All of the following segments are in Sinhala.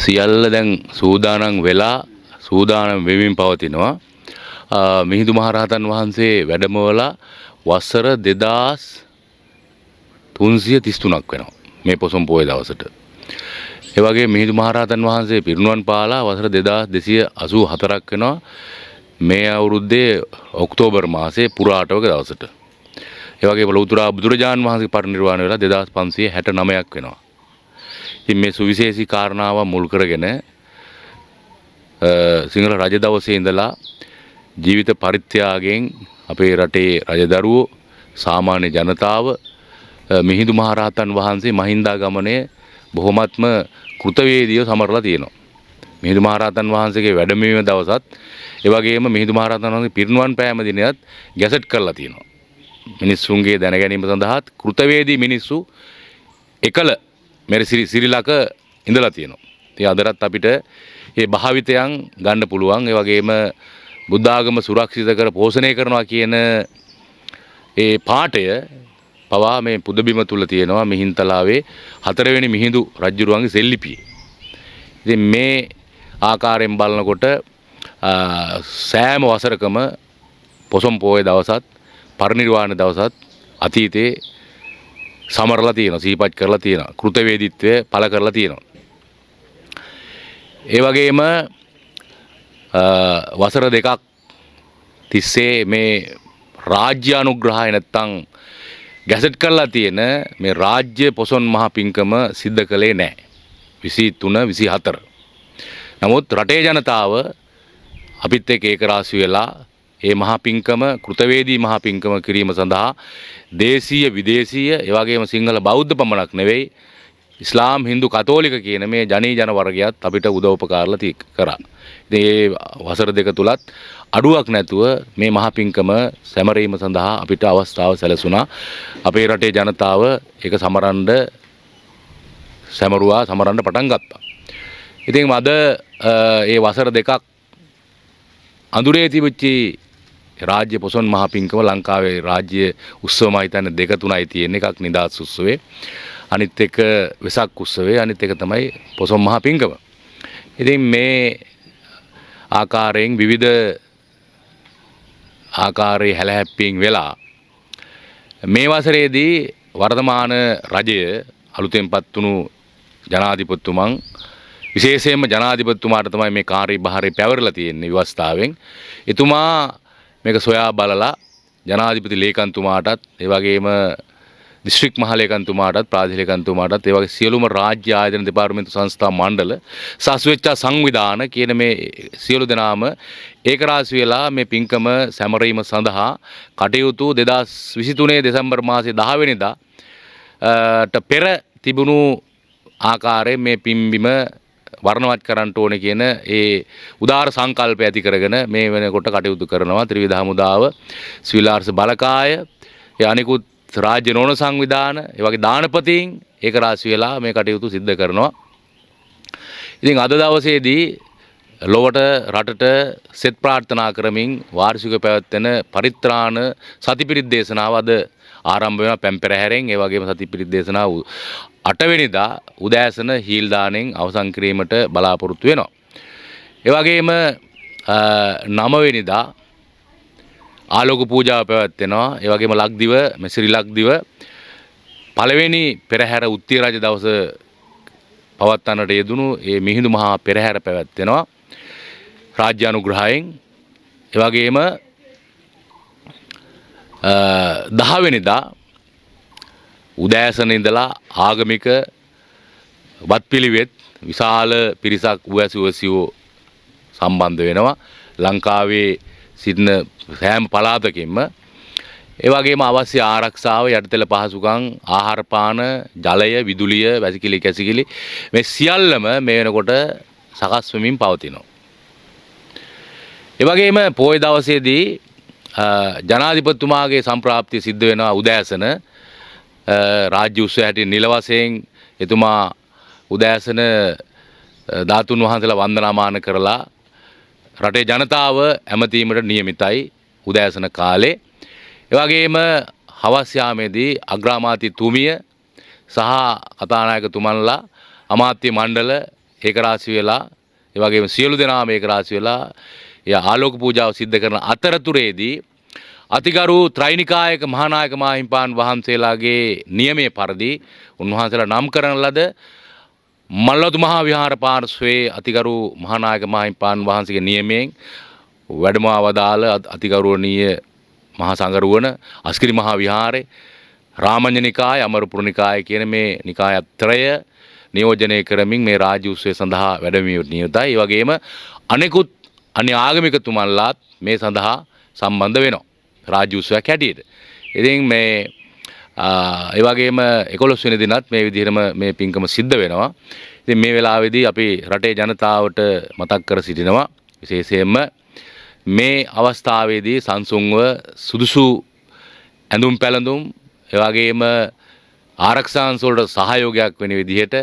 සියල්ල දැන් සූදානම් වෙලා සූදානම් වෙමින් පවතිනවා. මිහිඳු මහරහතන් වහන්සේ වැඩමවලා වසර 2333ක් වෙනවා මේ පොසොන් පොය දවසට. ඒ වගේ මිහිඳු මහරහතන් වහන්සේ පිරිනුවන් පාලා වසර 2284ක් වෙනවා මේ අවුරුද්දේ ඔක්තෝබර් මාසයේ පුරාටවක දවසට. ඒ වගේ ලෞතර බුදුරජාන් වහන්සේ පරිනිර්වාණය වෙලා 2569ක් වෙනවා. ඉතින් මේ සුවිශේෂී කාරණාව මුල් කරගෙන සිංහල රජ දවසේ ඉඳලා ජීවිත පරිත්‍යාගයෙන් අපේ රටේ රජදරුවෝ සාමාන්‍ය ජනතාව මිහිඳු මහරහතන් වහන්සේ මහින්දාගමනයේ බොහොමත්ම කෘතවේදීව සමරලා තියෙනවා. මිහිඳු මහරහතන් වහන්සේගේ වැඩමවීම දවසත් ඒ වගේම මිහිඳු මහරහතන් වහන්සේ පිරිනුවන් පෑම දිනයත් ගැසට් කරලා තියෙනවා. මිනිස්සුන්ගේ දැන ගැනීම සඳහා කෘතවේදී මිනිස්සු එකල මෙරි සිරිලක ඉඳලා තියෙනවා. ඉතින් අදටත් අපිට මේ භාවිතයන් ගන්න පුළුවන්. ඒ වගේම බුද්ධ ආගම සුරක්ෂිත කර පෝෂණය කරනවා කියන ඒ පාඩය පවා මේ පුදබිම තුල තියෙනවා මිහින්තලාවේ 4 වෙනි මිහිඳු රජුරුවන්ගේ සෙල්ලිපියේ. ඉතින් මේ ආකාරයෙන් බලනකොට සෑම වසරකම පොසොන් පොය දවසත් පරිනිර්වාණ දවසත් අතීතේ සමරලා තියෙනවා, සිහිපත් කරලා තියෙනවා, කෘතවේදීත්වය පළ කරලා තියෙනවා. ඒ වගේම වසර දෙකක් තිස්සේ මේ රාජ්‍ය අනුග්‍රහය නැත්තම් ගැසට් කරලා තියෙන මේ රාජ්‍ය පොසොන් මහ පිංකම සිද්ධ කළේ නැහැ. 23 24. නමුත් රටේ ජනතාව අපිත් එක්ක ඒකරාශි වෙලා මේ මහා පිංකම කෘතවේදී මහා පිංකම කිරීම සඳහා දේශීය විදේශීය ඒ වගේම සිංහල බෞද්ධ පමණක් නෙවෙයි ඉස්ලාම් හින්දු කතෝලික කියන මේ ජනී ජන වර්ගයත් අපිට උදව් උපකාරලා කරා. ඉතින් මේ වසර දෙක තුලත් අඩුවක් නැතුව මේ මහා පිංකම සැමරීම සඳහා අපිට අවස්ථාව සැලසුණා. අපේ රටේ ජනතාව ඒක සමරන්න පටන් ගත්තා. ඉතින් අද මේ වසර දෙකක් අඳුරේ තිබිච්ච රාජ්‍ය පොසොන් මහා පිංකම ලංකාවේ රාජ්‍ය උත්සව මා හිතන්නේ 2-3යි තියෙන එකක් නිදාස් උත්සවේ අනිත් එක වෙසක් උත්සවේ අනිත් එක තමයි පොසොන් මහා පිංකම. ඉතින් මේ ආකාරයෙන් විවිධ ආකාරයේ හැලහැප්පීම් වෙලා මේ වසරේදී වර්තමාන රජය අලුතෙන්පත් වුණු ජනාධිපතිතුමන් විශේෂයෙන්ම ජනාධිපතිතුමාට තමයි මේ කාර්යභාරය පැවරලා තියෙන්නේ ව්‍යවස්ථාවෙන්. එතුමා මේක සොයා බලලා ජනාධිපති ලේකම්තුමාටත් ඒ වගේම දිස්ත්‍රික් මහ ලේකම්තුමාටත් ප්‍රාදේශීය ලේකම්තුමාටත් ඒ වගේ සියලුම රාජ්‍ය ආයතන දෙපාර්තමේන්තු සංස්ථා මණ්ඩල සාස්වෙච්ඡා සංවිධාන කියන මේ සියලු දෙනාම ඒකරාශි වෙලා මේ පින්කම සැමරීම සඳහා කටයුතු 2023 දෙසැම්බර් මාසයේ 10 වෙනිදා පෙර තිබුණු ආකාරයෙන් මේ පින්බිම වර්ණවත් කරන්න ඕනේ කියන ඒ උදාාර සංකල්පය ඇති කරගෙන මේ වෙනකොට කටයුතු කරනවා ත්‍රිවිධ හමුදාව, ස්විලාර්ස බලකාය, ඒ අනිකුත් රාජ්‍ය නෝන සංවිධාන, ඒ වගේ දානපතීන් ඒක රාශි වෙලා මේ කටයුතු සිද්ධ කරනවා. ඉතින් අද දවසේදී ලොවට රටට සෙත් ප්‍රාර්ථනා කරමින් වාර්ෂික පැවැත්වෙන පරිත්‍රාණ සතිපිරිත් දේශනාව අද ආරම්භ වෙනවා පැම්පෙරහැරෙන්. ඒ වගේම සතිපිරිත් දේශනාව 8 වෙනිදා උදෑසන හීල් දාණයෙන් අවසන් කිරීමට බලාපොරොත්තු වෙනවා. ඒ වගේම 9 වෙනිදා ආලෝක පූජාව පැවැත්වෙනවා. ඒ වගේම ලක්දිව ශ්‍රී ලක්දිව පළවෙනි පෙරහැර උත්තිය රජ දවස පවත්වන්නට යෙදුණු ඒ මිහිඳු මහා පෙරහැර පැවැත්වෙනවා රාජ්‍ය අනුග්‍රහයෙන්. ඒ වගේම 10 වෙනිදා උදෑසන ඉඳලා ආගමික වත්පිළිවෙත් විශාල පිරිසක් උවැසියෝ සම්බන්ධ වෙනවා ලංකාවේ සිටින සෑම පළාතකින්ම. ඒ වගේම අවශ්‍ය ආරක්ෂාව යටිතල පහසුකම් ආහාර පාන ජලය විදුලිය වැසිකිලි කැසිකිලි මේ සියල්ලම මේ වෙනකොට සකස් වෙමින් පවතිනවා. ඒ වගේම පොය දවසේදී ජනාධිපතිතුමාගේ සම්ප්‍රාප්තිය සිද්ධ වෙනවා උදෑසන රාජ්‍ය උත්සවය හැටියට නිල වශයෙන් එතුමා උදෑසන ධාතුන් වහන්සේලා වන්දනාමාන කරලා රටේ ජනතාව ඇමතීමට නියමිතයි උදෑසන කාලේ. ඒ වගේම හවස් යාමේදී අග්‍රාමාත්‍ය තුමිය සහ කතානායකතුමන්ලා අමාත්‍ය මණ්ඩල ඒක රාශි වෙලා ඒ වගේම සියලු දෙනාම ඒක රාශි වෙලා ආලෝක පූජාව සිද්ධ කරන අතරතුරේදී අතිගරු ත්‍රිනිකායක මහානායක මාහිම්පාන් වහන්සේලාගේ නියමයේ පරිදි උන්වහන්සේලා නම් කරන ලද මල්වතු මහා විහාර පාර්ශ්වයේ අතිගරු මහානායක මාහිම්පාන් වහන්සේගේ නියමයෙන් වැඩම අවදාළ අතිගෞරවනීය මහා සංඝරුවන අස්කිරි මහා විහාරේ රාමඤ්ඤ නිකාය අමරපුර නිකාය කියන මේ නිකාය ත්‍රය නියෝජනය කරමින් මේ රාජ්‍ය උත්සවය සඳහා වැඩමවීමට නියුතයි. ඒ වගේම අනෙකුත් අන්‍ය ආගමිකතුමන්ලාත් මේ සඳහා සම්බන්ධ වෙනවා රාජ්‍ය උත්සවයක් හැටියට. ඉතින් මේ ඒ වගේම 11 වෙනි දිනත් මේ විදිහටම මේ පින්කම සිද්ධ වෙනවා. ඉතින් මේ වෙලාවේදී අපි රටේ ජනතාවට මතක් කර සිටිනවා විශේෂයෙන්ම මේ අවස්ථාවේදී සංසුන්ව සුදුසු ඇඳුම් පැළඳුම් ඒ වගේම ආරක්ෂාංශ වලට සහයෝගයක් වෙන විදිහට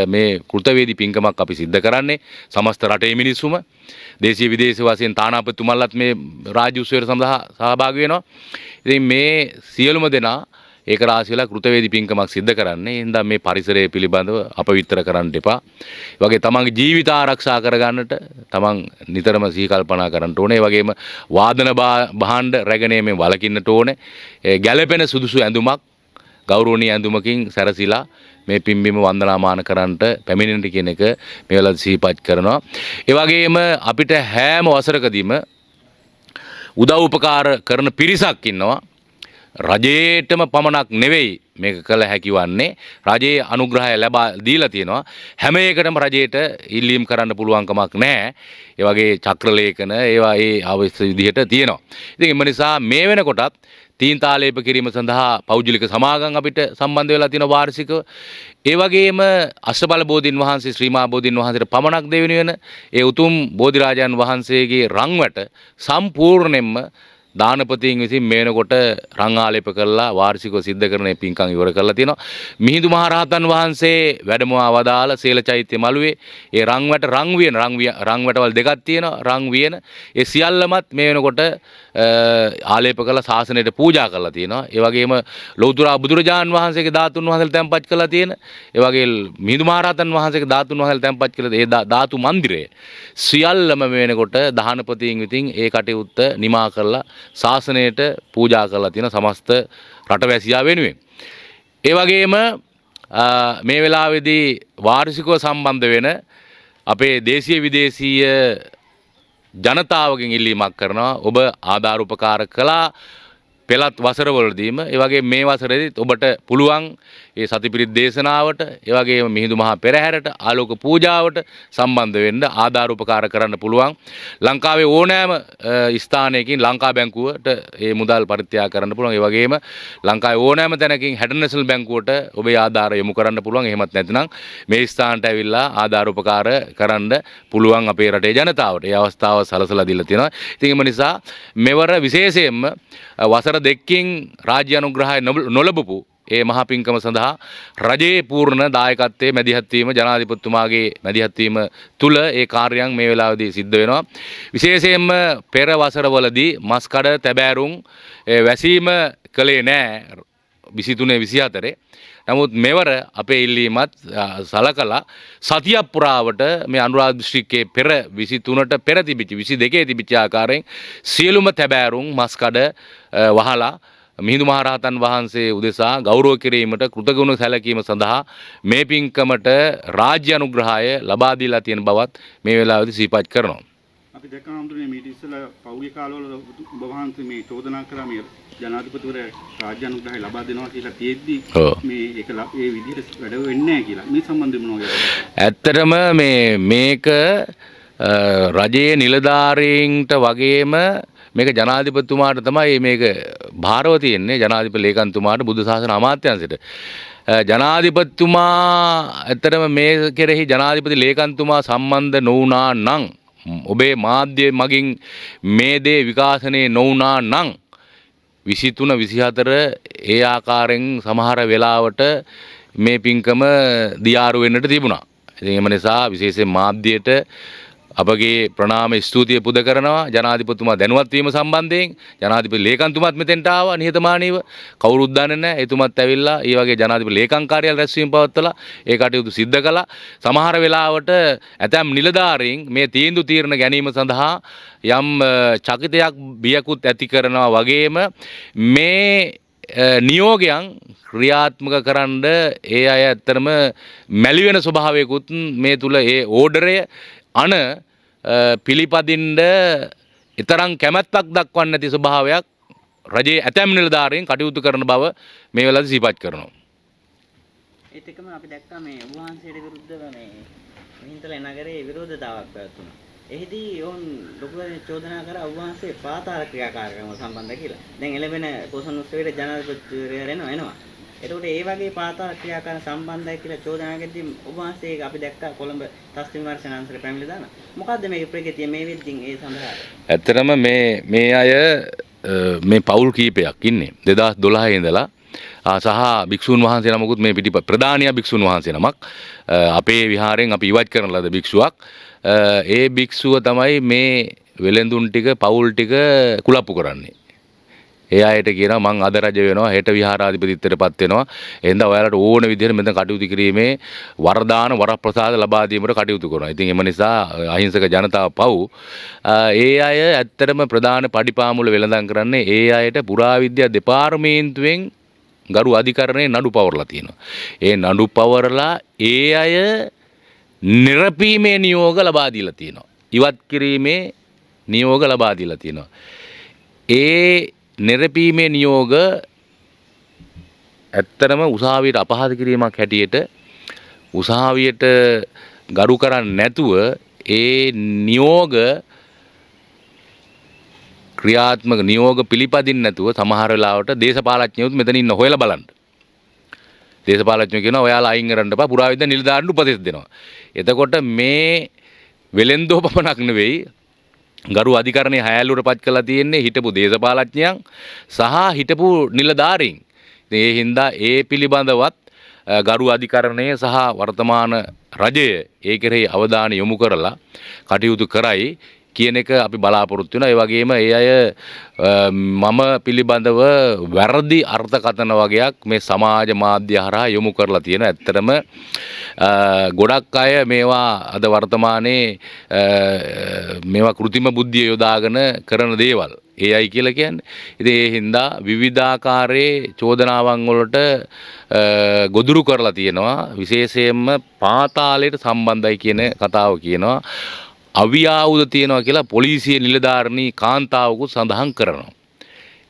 මේ කෘතවේදී පින්කමක් අපි සිද්ධ කරන්නේ සමස්ත රටේ මිනිස්සුම දේශීය විදේශීය වශයෙන් තානාපතිතුමන්ලත් මේ රාජ්‍ය උත්සවයට සහභාගී වෙනවා. ඉතින් මේ සියලුම දෙනා ඒක රාශි වෙලා කෘතවේදී පින්කමක් සිද්ධ කරන්නේ. ඒ හින්දා මේ පරිසරය පිළිබඳව අපවිත්‍ර කරන්න එපා. ඒ වගේ තමන්ගේ ජීවිත ආරක්ෂා කරගන්නට තමන් නිතරම සිහි කල්පනා කරන්න ඕනේ. ඒ වගේම වාදන භාණ්ඩ රැගෙනීමෙන් වළකින්නට ඕනේ. ගැළපෙන සුදුසු ඇඳුමක් ගෞරවනීය ඇඳුමකින් සැරසිලා මේ පින්බිම වන්දනාමාන කරන්නට පැමිණෙන්න කියන එක මේ වෙලාවට සිහිපත් කරනවා. ඒ වගේම අපිට හැම වසරකදීම උදව් උපකාර කරන පිරිසක් ඉන්නවා. රජයේටම පමණක් නෙවෙයි මේක කළ හැකි වන්නේ රජයේ අනුග්‍රහය ලැබා දීලා තියෙනවා. හැම එකටම රජයට ඉල්ලීම් කරන්න පුළුවන් කමක් නැහැ. ඒ වගේ චක්‍රලේඛන ඒවා ඒ අවශ්‍ය විදිහට තියෙනවා. ඉතින් එම නිසා මේ වෙනකොටත් තීන්තාලේප කිරීම සඳහා පෞද්ගලික සමාගම් අපිට සම්බන්ධ වෙලා තියෙන වාර්ෂිකව. ඒ වගේම අෂ්ටබල බෝධීන් වහන්සේ ශ්‍රීමා බෝධීන් වහන්සේට පමණක් දෙවෙනි වෙන ඒ උතුම් බෝධිරාජයන් වහන්සේගේ රන්වැට සම්පූර්ණයෙන්ම දානපතීන් විසින් මේ වෙනකොට රං ආලේප කරලා වාර්ෂිකව සිද්ධ කරන පින්කම් ඉවර කරලා තියෙනවා. මිහිඳු මහරහතන් වහන්සේ වැඩම අවදාළ සීල චෛත්‍ය මළුවේ ඒ රංවැට රංවැටවල් දෙකක් තියෙනවා. රං වියන ඒ සියල්ලමත් මේ වෙනකොට ආලේප කරලා ශාසනයට පූජා කරලා තියෙනවා. ඒ වගේම ලෞතර බුදුරජාන් වහන්සේගේ ධාතුන් වහන්සේලා තැන්පත් කරලා තියෙන ඒ වගේ මිහිඳු මහරහතන් වහන්සේගේ ධාතුන් වහන්සේලා තැන්පත් කළ ඒ ධාතු මන්දිරය සියල්ලම මේ වෙනකොට දානපතීන් විසින් ඒ කටයුත්ත නිමා කරලා ශාසනයට පූජා කරලා තියෙන සමස්ත රටවැසියා වෙනුවෙන්. ඒ වගේම මේ වෙලාවේදී වාර්ෂිකව සම්බන්ධ වෙන අපේ දේශීය විදේශීය ජනතාවගෙන් ඉල්ලීමක් කරනවා. ඔබ ආධාර උපකාර කළා පෙළත් වසරවලදීම ඒ වගේ මේ වසරේදීත් ඔබට පුළුවන් ඒ සතිපිරිත් දේශනාවට ඒ වගේම මිහිඳු මහා පෙරහැරට ආලෝක පූජාවට සම්බන්ධ වෙන්න ආධාර උපකාර කරන්න පුළුවන්. ලංකාවේ ඕනෑම ස්ථානයකින් ලංකා බැංකුවට ඒ මුදල් පරිත්‍යාග කරන්න පුළුවන්. ඒ වගේම ලංකාවේ ඕනෑම තැනකින් හැඩන් නැෂනල් බැංකුවට ඔබේ ආධාර යොමු කරන්න පුළුවන්. එහෙමත් නැත්නම් මේ ස්ථානට ඇවිල්ලා ආධාර උපකාර කරන්න පුළුවන් අපේ රටේ ජනතාවට. ඒ අවස්ථාව සලසලා දීලා තියෙනවා. ඉතින් එම නිසා මෙවර විශේෂයෙන්ම වසර දෙකකින් රාජ්‍ය අනුග්‍රහය නොලබපු ඒ මහා පින්කම සඳහා රජයේ පූර්ණ දායකත්වයේ මැදිහත් වීම ජනාධිපතිතුමාගේ මැදිහත් වීම තුල ඒ කාර්යයන් මේ වෙලාවේදී සිද්ධ වෙනවා. විශේෂයෙන්ම පෙර වසරවලදී මස්කඩ තැබෑරුම් වැසීම කළේ නැහැ 23 24. නමුත් මෙවර අපේ ඉල්ලීමත් සලකලා සතියක් පුරාවට මේ අනුරාධ දිස්ත්‍රික්කයේ පෙර 23ට පෙර තිබිච්ච 22 තිබිච්ච ආකාරයෙන් සියලුම තැබෑරුම් මස්කඩ වහලා මිහිඳු මහරහතන් වහන්සේ උදෙසා ගෞරව කිරීමට කෘතගුණ සැලකීම සඳහා මේ පින්කමට රාජ්‍ය අනුග්‍රහය ලබා දීලා තියෙන බවත් මේ වෙලාවේදී සිහිපත් කරනවා. අපි දැක්කම හඳුනේ මේ ඉස්සෙල්ලා පෞද්ගලික කාලවල ඔබ වහන්සේ මේ චෝදනා කරා මේ ජනාධිපතිවරයා රාජ්‍ය අනුග්‍රහය ලබා දෙනවා කියලා තියෙද්දි මේ ඒක ඒ විදිහට වැඩ වෙන්නේ නැහැ කියලා. මේ සම්බන්ධයෙන් මොනවද? ඇත්තටම මේක රජයේ නිලධාරීන්ට වගේම මේක ජනාධිපතිතුමාට තමයි මේක භාරව තියෙන්නේ. ජනාධිපති ලේකම්තුමාට බුදු සාසන අමාත්‍යාංශයට ජනාධිපතිතුමා ඇත්තටම මේ කෙරෙහි ජනාධිපති ලේකම්තුමා සම්බන්ධ නොවුණා නම් ඔබේ මාධ්‍ය මගින් මේ දේ විකාශනයේ නොවුණා නම් 23 24 ඒ ආකාරයෙන් සමහර වෙලාවට මේ පින්කම දියාරු වෙන්නට තිබුණා. ඉතින් එම නිසා විශේෂයෙන් මාධ්‍යයට අපගේ ප්‍රණාම ස්තුතිය පුද කරනවා ජනාධිපතිතුමා දැනුවත් වීම සම්බන්ධයෙන්. ජනාධිපති ලේකම්තුමාත් මෙතෙන්ට ආවා නිහතමානීව. කවුරුත් දන්නේ නැහැ. එතුමත් ඇවිල්ලා ඒ වගේ ජනාධිපති ලේකම් කාර්යාලය රැස්වීම පවත්වලා ඒ කටයුතු සිද්ධ කළා. සමහර වෙලාවට ඇතැම් නිලධාරීන් මේ තීන්දුව తీරන ගැනීම සඳහා යම් චකිතයක් බියකුත් ඇති කරනවා වගේම මේ නියෝගයන් ක්‍රියාත්මක කරන්න ඒ අය ඇත්තටම මැලි වෙන ස්වභාවයකුත් මේ තුල ඒ ඕඩරය අන පිළිපදින්න ඊතරම් කැමැත්තක් දක්වන්නේ නැති ස්වභාවයක් රජයේ ඇතැම් නිලධාරීන් කටයුතු කරන බව මේ වෙලාවේ සිහිපත් කරනවා. ඒත් එක්කම අපි දැක්කා මේ වහන්සේට විරුද්ධව මේ මිහින්තල නගරයේ විරෝධතාවක් පැවතුණා. එහිදී ඔවුන් ලොකු චෝදනා කරා වහන්සේ පාතාල ක්‍රියාකාරකම සම්බන්ධ කියලා. දැන් එළවෙන පොසොන් උත්සවයේ ජනාධිපතිවරයා එනවා. එතකොට ඒ වගේ පාතාල ක්‍රියාකාර සම්බන්ධයි කියලා චෝදනා කරද්දී ඔබ වහන්සේ අපි දැක්කා කොළඹ තස්ති විමර්ශන අංශයට පැමිණිලා දාන. මොකද්ද මේකේ ප්‍රගතිය මේ වෙද්දී ඒ සඳහා? ඇත්තටම මේ අය මේ පවුල් කීපයක් ඉන්නේ 2012 ඉඳලා සහ භික්ෂුන් වහන්සේ නමකුත් මේ ප්‍රධානියා භික්ෂුන් වහන්සේ නමක් අපේ විහාරයෙන් අපි ඉවත් කරන ලද භික්ෂුවක්. ඒ භික්ෂුව තමයි මේ වෙලෙඳුන් ටික පවුල් ටික කුලප්පු කරන්නේ. ඒ අයට කියනවා මං අද රජ වෙනවා හෙට විහාරාධිපතිත්වයටපත් වෙනවා. එහෙනම් ඔයාලට ඕන විදිහට මෙතන කටයුතු කිරීමේ වරදාන වරප්‍රසාද ලබා දීමට කටයුතු කරනවා. ඉතින් එම නිසා අහිංසක ජනතාව පව් ඒ අය ඇත්තටම ප්‍රධාන පඩිපාමුල වෙළඳන් කරන්නේ ඒ අයට පුරාවිද්‍යා දෙපාර්තමේන්තුවෙන් ගරු අධිකරණයේ නඩු පවරලා තියෙනවා. ඒ නඩු පවරලා ඒ අය නිරපීමේ නියෝග ලබා දීලා තියෙනවා. ඉවත් කිරීමේ නියෝග ලබා දීලා තියෙනවා. ඒ නිරපීමේ නියෝග ඇත්තටම උසාවියට අපහාස කිරීමක් හැටියට උසාවියට ගරු කරන්නේ නැතුව ඒ නියෝග ක්‍රියාත්මක නියෝග පිළිපදින්න නැතුව සමහර වෙලාවට දේශපාලඥයෝත් මෙතන ඉන්න හොයලා බලන්න. දේශපාලඥයෝ කියනවා ඔයාලා අයින් කරන්න එපා පුරාවිද්‍යා නිලධාරීන්ට උපදෙස් දෙනවා. එතකොට මේ වෙලෙන්දෝ පමණක් නෙවෙයි ගරු අධිකරණයේ හැයල්ලුවට පත් කරලා තියෙන්නේ හිටපු දේශපාලඥයන් සහ හිටපු නිලධාරීන්. ඉතින් ඒ හින්දා ඒ පිළිබඳවත් ගරු අධිකරණයේ සහ වර්තමාන රජය ඒ කෙරෙහි අවධානය යොමු කරලා කටයුතු කරයි කියන එක අපි බලාපොරොත්තු වෙනවා. ඒ වගේම ඒ අය මම පිළිබඳව වැරදි අර්ථකථන වගේක් මේ සමාජ මාධ්‍ය හරහා යොමු කරලා තියෙනවා. ඇත්තටම ගොඩක් අය මේවා අද වර්තමානයේ මේවා કૃතිම බුද්ධිය යොදාගෙන කරන දේවල්. ඒ අය කියලා කියන්නේ. ඉතින් ඒ හින්දා විවිධාකාරයේ චෝදනාවන් වලට ගොදුරු කරලා තියෙනවා. විශේෂයෙන්ම පාතාලයට සම්බන්ධයි කියන කතාව කියනවා. අවියාවුද තියෙනවා කියලා පොලිසිය නිලධාරණී කාන්තාවකුත් සඳහන් කරනවා.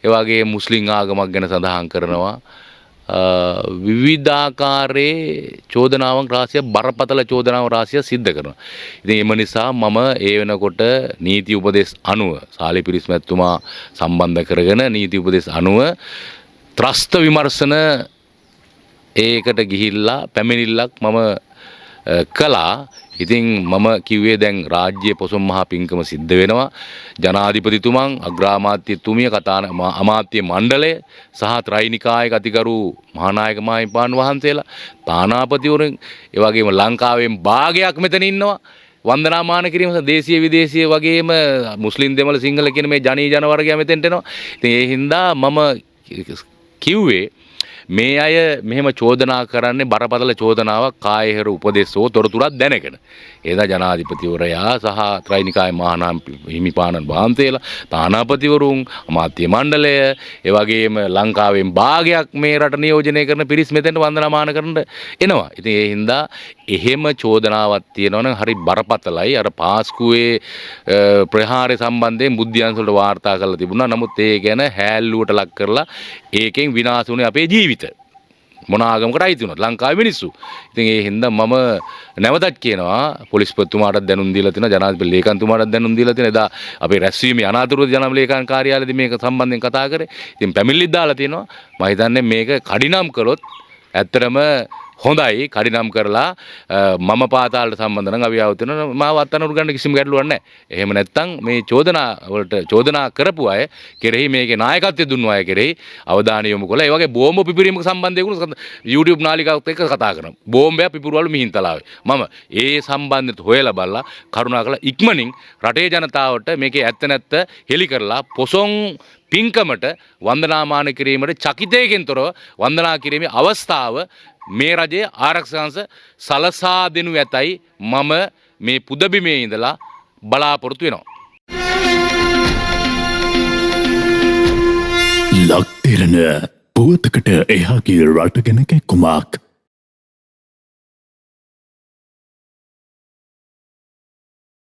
ඒ වගේ මුස්ලිම් ආගමක් ගැන සඳහන් කරනවා. විවිධාකාරයේ චෝදනාවන් රාශිය බරපතල චෝදනාවන් රාශිය සිද්ධ කරනවා. ඉතින් එම නිසා මම ඒ වෙනකොට නීති උපදෙස් අනුව සාලිපිරිස් මැතිතුමා සම්බන්ධ කරගෙන නීති උපදෙස් අනුව ත්‍රස්ත විමර්ශන ඒකට ගිහිල්ලා පැමිණිල්ලක් මම කළා. ඉතින් මම කිව්වේ දැන් රාජ්‍ය පොසොන් මහා පින්කම සිද්ධ වෙනවා. ජනාධිපතිතුමන් අග්‍රාමාත්‍යතුමිය අමාත්‍ය මණ්ඩලය සහ ත්‍රිනිකායේ අතිගරු මහානායක මහින්පාන් වහන්සේලා තානාපතිවරුන් ඒ වගේම ලංකාවෙන් භාගයක් මෙතන ඉන්නවා. වන්දනාමාන කිරීම දේශීය විදේශීය වගේම මුස්ලිම් දෙමළ සිංහල කියන මේ ජනී ජන වර්ගයා මෙතෙන්ට එනවා. ඉතින් ඒ හින්දා මම කිව්වේ මේ අය මෙහෙම චෝදනා කරන්නේ බරපතල චෝදනාවක් කායහෙර උපදේශෝ තොරතුරක් දැනගෙන. එදා ජනාධිපතිවරයා සහ ත්‍රිනිකායේ මහානාම හිමිපාණන් වහන්සේලා තානාපතිවරුන් අමාත්‍ය මණ්ඩලය ඒ වගේම ලංකාවෙන් භාගයක් මේ රට නියෝජනය කරන පිරිස් මෙතෙන්ට වන්දනාමාන කරන්න එනවා. ඉතින් ඒ හින්දා එහෙම චෝදනාවක් තියෙනවා නම් හරි බරපතලයි. අර පාස්කුවේ ප්‍රහාරය සම්බන්ධයෙන් බුද්ධ්‍යංශ වලට වාර්තා කරලා තිබුණා. නමුත් ඒ ගැන හැල්ලුවට ලක් කරලා ඒකෙන් විනාශ වුණේ අපේ ජීවිත. මොන ආගමකට අයිති වුණත් ලංකාවේ මිනිස්සු. ඉතින් ඒ හින්දා මම නැවතත් කියනවා පොලිස්පතිතුමාටත් දැනුම් දීලා තියෙනවා ජනාධිපති ලේකම්තුමාටත් දැනුම් දීලා තියෙනවා. එදා අපේ රැස්වීමේ අනාතුරුව ජනාධිපති ලේකම් කාර්යාලයේදී මේක සම්බන්ධයෙන් කතා කරේ. ඉතින් පැමිණිලිත් දාලා තියෙනවා. මම හිතන්නේ මේක කඩිනම් කළොත් ඇත්තටම හොඳයි කඩිනම් කරලා මම පාතාලට සම්බන්ධ නම් අවියාව තියෙනවා මාව අත්අඩංගුවට ගන්න කිසිම ගැටලුවක් නැහැ. එහෙම නැත්නම් මේ චෝදනා කරපු අය කෙරෙහි මේකේ නායකත්වය දුන්නු අය කෙරෙහි අවධානය යොමු කළා. ඒ වගේ බෝම්බ පිපිරීමක සම්බන්ධයකුත් YouTube නාලිකාවත් එක්ක කතා කරනවා. බෝම්බයක් පිපිරුවලු මිහින්තලාවේ. මම ඒ සම්බන්ධෙත් හොයලා බලලා කරුණාකරලා ඉක්මනින් රටේ ජනතාවට මේකේ ඇත්ත නැත්ත හෙළි කරලා පොසොන් පින්කමට වන්දනාමාන කිරීමට චකිතයකින් තොරව වන්දනා කිරීමේ අවස්ථාව මේ රජයේ ආරක්ෂකංශ සලසා දෙනු ඇතයි මම මේ පුදබිමේ ඉඳලා බලාපොරොත්තු වෙනවා. ලක්තිරණ පුවතකට එහාගේ රට ගැන කැක්කුමක්